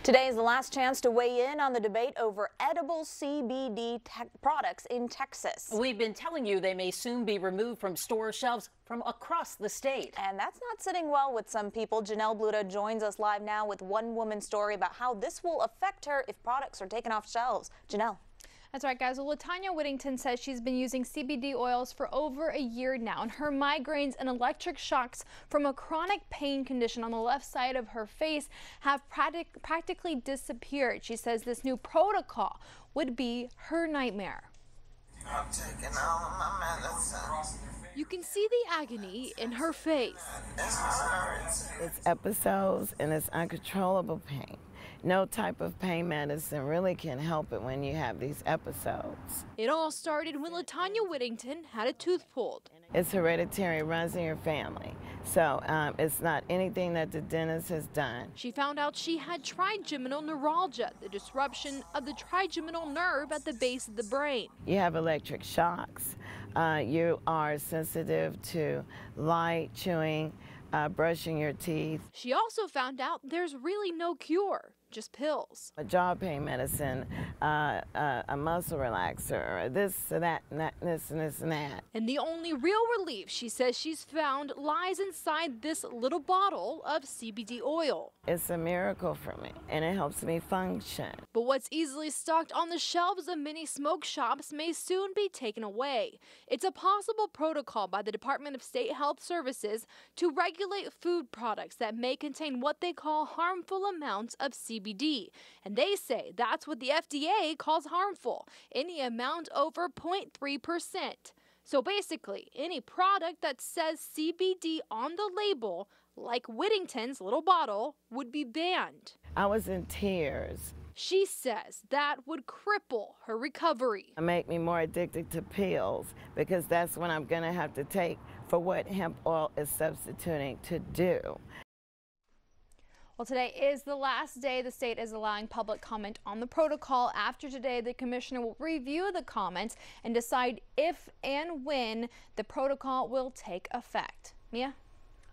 Today is the last chance to weigh in on the debate over edible CBD products in Texas. We've been telling you they may soon be removed from store shelves from across the state. And that's not sitting well with some people. Janelle Bluta joins us live now with one woman's story about how this will affect her if products are taken off shelves. Janelle. That's right, guys. Well, Latanya Whittington says she's been using CBD oils for over a year now, and her migraines and electric shocks from a chronic pain condition on the left side of her face have practically disappeared. She says this new protocol would be her nightmare. I'm taking all my medicine. You can see the agony in her face. It's episodes and it's uncontrollable pain. No type of pain medicine really can help it when you have these episodes. It all started when Latanya Whittington had a tooth pulled. It's hereditary, runs in your family. So it's not anything that the dentist has done. She found out she had trigeminal neuralgia, the disruption of the trigeminal nerve at the base of the brain. You have electric shocks. You are sensitive to light, chewing, brushing your teeth. She also found out there's really no cure, just pills. A jaw pain medicine, a muscle relaxer, this, that, and that, this, and this, and that. And the only real relief she says she's found lies inside this little bottle of CBD oil. It's a miracle for me, and it helps me function. But what's easily stocked on the shelves of many smoke shops may soon be taken away. It's a possible protocol by the Department of State Health Services to regulate food products that may contain what they call harmful amounts of CBD. And they say that's what the FDA calls harmful, any amount over 0.3%. So basically, any product that says CBD on the label, like Whittington's little bottle, would be banned. I was in tears. She says that would cripple her recovery. It make me more addicted to pills because that's what I'm going to have to take for what hemp oil is substituting to do. Well, today is the last day the state is allowing public comment on the protocol. After today, the commissioner will review the comments and decide if and when the protocol will take effect. Mia?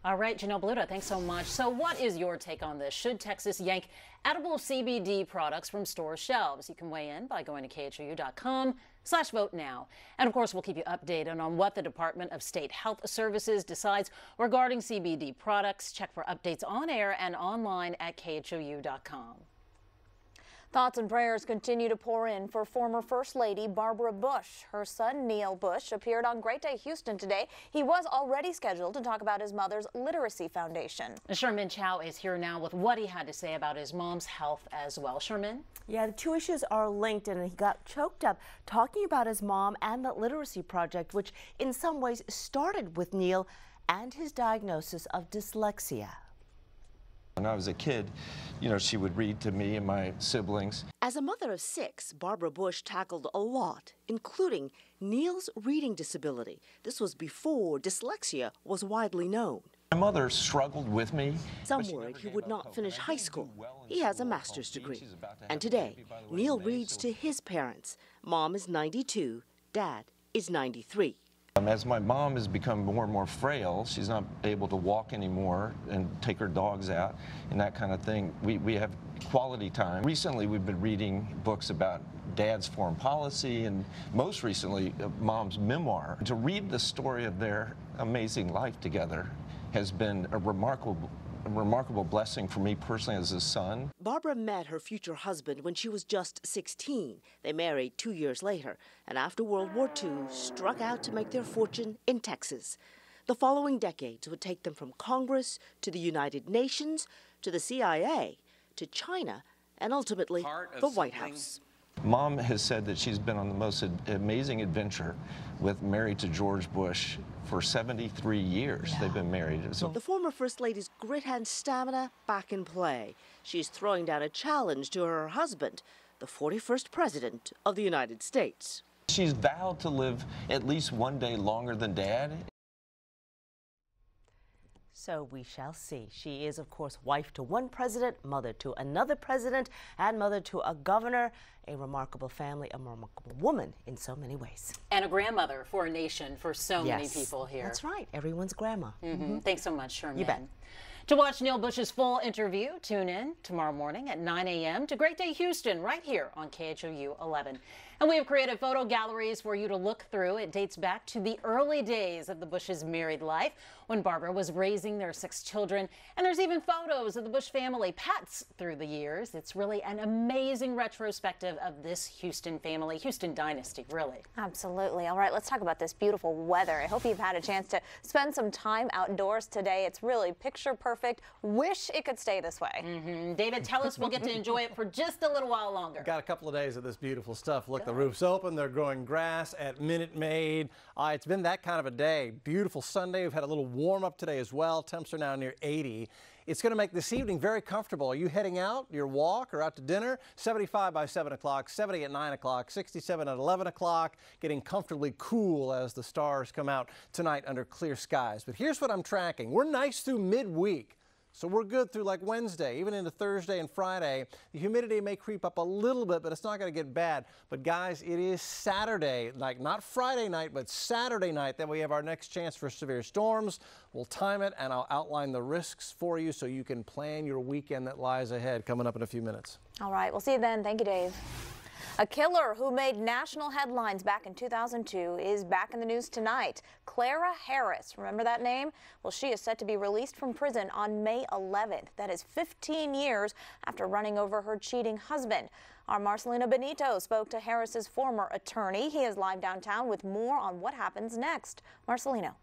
All right, Janelle Bluta, thanks so much. So what is your take on this? Should Texas yank edible CBD products from store shelves? You can weigh in by going to KHOU.com/vote now. And of course, we'll keep you updated on what the Department of State Health Services decides regarding CBD products. Check for updates on air and online at KHOU.com. Thoughts and prayers continue to pour in for former First Lady Barbara Bush. Her son, Neil Bush, appeared on Great Day Houston today. He was already scheduled to talk about his mother's Literacy Foundation. Sherman Chow is here now with what he had to say about his mom's health as well. Sherman? Yeah, the two issues are linked, and he got choked up talking about his mom and the Literacy Project, which in some ways started with Neil and his diagnosis of dyslexia. When I was a kid, you know, she would read to me and my siblings. As a mother of 6, Barbara Bush tackled a lot, including Neil's reading disability. This was before dyslexia was widely known. My mother struggled with me. Some worried he would not finish high school. He has a master's degree. And today, Neil reads to his parents. Mom is 92, Dad is 93. As my mom has become more and more frail, she's not able to walk anymore and take her dogs out and that kind of thing. We have quality time. Recently, we've been reading books about Dad's foreign policy and most recently, Mom's memoir. To read the story of their amazing life together has been a remarkable blessing for me personally as a son. Barbara met her future husband when she was just 16. They married 2 years later, and after World War II, struck out to make their fortune in Texas. The following decades would take them from Congress to the United Nations to the CIA to China and ultimately the White House. Mom has said that she's been on the most amazing adventure with married to George Bush for 73 years. Yeah. They've been married. So the former First Lady's grit and stamina back in play. She's throwing down a challenge to her husband, the 41st President of the United States. She's vowed to live at least one day longer than Dad. So we shall see. She is, of course, wife to one president, mother to another president, and mother to a governor. A remarkable family, a remarkable woman in so many ways. And a grandmother for a nation for so many people here. That's right. Everyone's grandma. Thanks so much, Sherman. You bet. To watch Neil Bush's full interview, tune in tomorrow morning at 9 a.m. to Great Day Houston right here on KHOU 11. And we have created photo galleries for you to look through. It dates back to the early days of the Bush's married life when Barbara was raising their 6 children. And there's even photos of the Bush family pets through the years. It's really an amazing retrospective of this Houston family, Houston dynasty, really. Absolutely. All right, let's talk about this beautiful weather. I hope you've had a chance to spend some time outdoors today. It's really picture perfect. Wish it could stay this way. David, tell us we'll get to enjoy it for just a little while longer. Got a couple of days of this beautiful stuff. Look, the roof's open. They're growing grass at Minute Maid. It's been that kind of a day. Beautiful Sunday. We've had a little warm up today as well. Temps are now near 80. It's going to make this evening very comfortable. Are you heading out, your walk, or out to dinner? 75 by 7 o'clock, 70 at 9 o'clock, 67 at 11 o'clock, getting comfortably cool as the stars come out tonight under clear skies. But here's what I'm tracking. We're nice through midweek. So we're good through like Wednesday, even into Thursday and Friday. The humidity may creep up a little bit, but it's not going to get bad. But guys, it is Saturday, like not Friday night, but Saturday night that we have our next chance for severe storms. We'll time it and I'll outline the risks for you so you can plan your weekend that lies ahead coming up in a few minutes. All right, we'll see you then. Thank you, Dave. A killer who made national headlines back in 2002 is back in the news tonight. Clara Harris, remember that name? Well, she is set to be released from prison on May 11th. That is 15 years after running over her cheating husband. Our Marcelino Benito spoke to Harris's former attorney. He is live downtown with more on what happens next. Marcelino.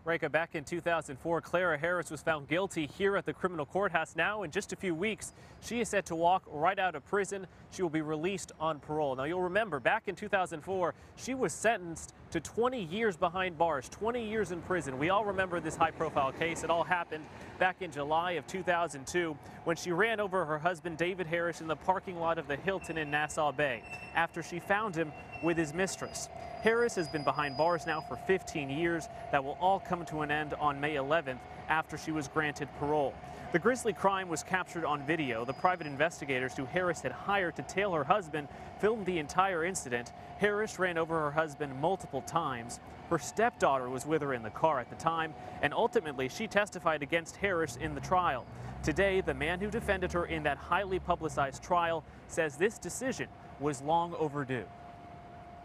Reka, back in 2004, Clara Harris was found guilty here at the criminal courthouse. Now, in just a few weeks, she is set to walk right out of prison. She will be released on parole. Now, you'll remember, back in 2004, she was sentenced to 20 years behind bars, 20 years in prison. We all remember this high-profile case. It all happened back in July of 2002 when she ran over her husband, David Harris, in the parking lot of the Hilton in Nassau Bay after she found him with his mistress. Harris has been behind bars now for 15 years. That will all come to an end on May 11th after she was granted parole. The grisly crime was captured on video. The private investigators who Harris had hired to tail her husband filmed the entire incident. Harris ran over her husband multiple times. Her stepdaughter was with her in the car at the time, and ultimately she testified against Harris in the trial. Today, the man who defended her in that highly publicized trial says this decision was long overdue.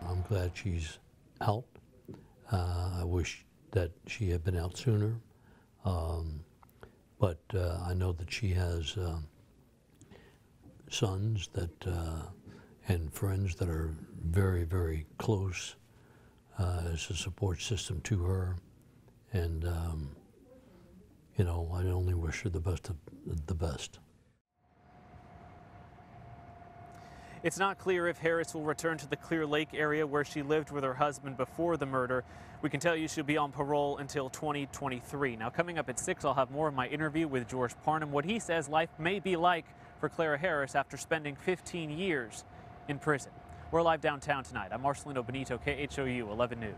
I'm glad she's out. I wish that she had been out sooner. But I know that she has sons that and friends that are very, very close as a support system to her. And, you know, I only wish her the best of the best. It's not clear if Harris will return to the Clear Lake area where she lived with her husband before the murder. We can tell you she'll be on parole until 2023. Now, coming up at 6, I'll have more of my interview with George Parnham, what he says life may be like for Clara Harris after spending 15 years in prison. We're live downtown tonight. I'm Marcelino Benito, KHOU 11 News.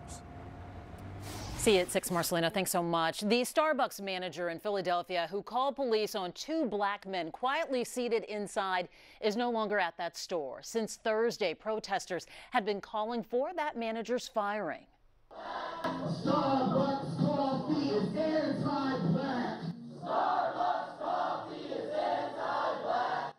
See you at 6, Marcelino. Thanks so much. The Starbucks manager in Philadelphia who called police on 2 black men quietly seated inside is no longer at that store. Since Thursday, protesters had been calling for that manager's firing. Starbucks coffee is anti-black. Starbucks coffee is anti-black.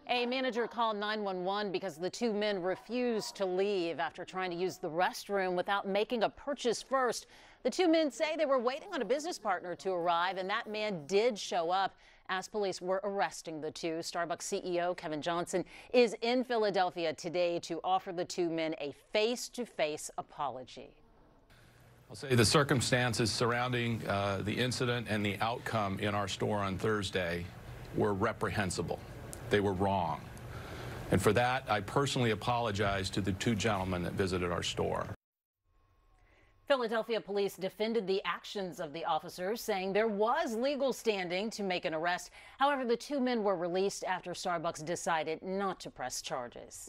A manager called 911 because the 2 men refused to leave after trying to use the restroom without making a purchase first. The 2 men say they were waiting on a business partner to arrive, and that man did show up as police were arresting the 2. Starbucks CEO Kevin Johnson is in Philadelphia today to offer the 2 men a face-to-face apology. I'll say the circumstances surrounding the incident and the outcome in our store on Thursday were reprehensible. They were wrong. And for that, I personally apologize to the 2 gentlemen that visited our store. Philadelphia police defended the actions of the officers, saying there was legal standing to make an arrest. However, the 2 men were released after Starbucks decided not to press charges.